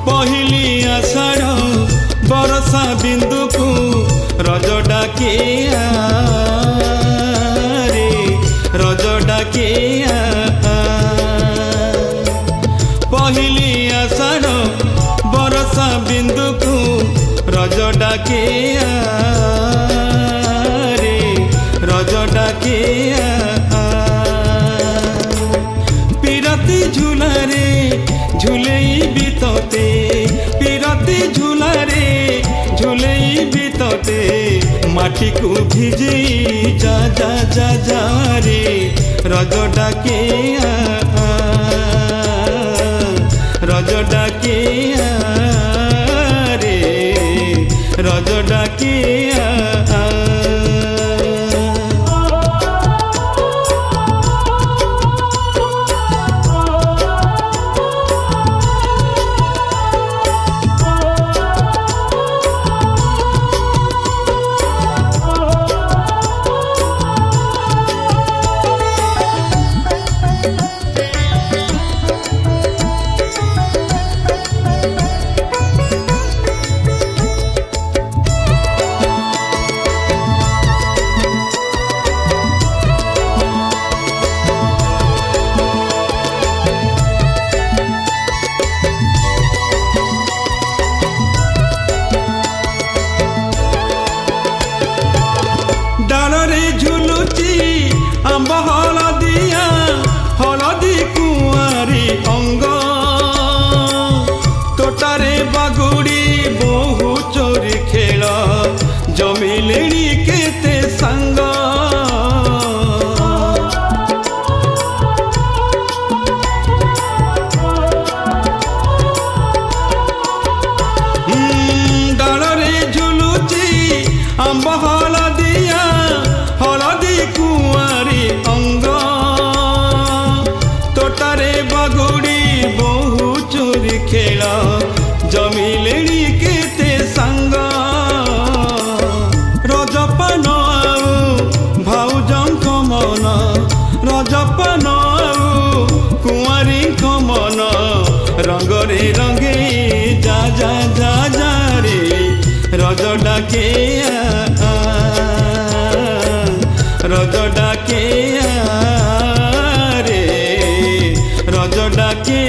पहली आषाढ़ बरसा बिंदु को रज डाके रे रज डाके पहली आषाढ़ बरसा बिंदु को रज डाके रे रज डाके पिरती झूला रे झूलई बीतते पिरती झूला रे झूलई बीतते माटी को भिजे जा जा जा जा रे रज डाके रज डाके रे रज डाके डालरे झुलुची आंब हलदिया हलदी कुआरी अंग तोटारे बागुड़ी बहु चोरी खेल जमिलेणी केते संग डालरे झुलुची आंब हलदिया हलदी कुआरी अंग तोटारे बागुड़ी बहु चोरी खेल जमिलेणी केते संग रजपान भाउजंक मन रजपान कुआरी मन रंगरे रंगे जा जा जा जा रे रज डाके रज डाके रे रज डाके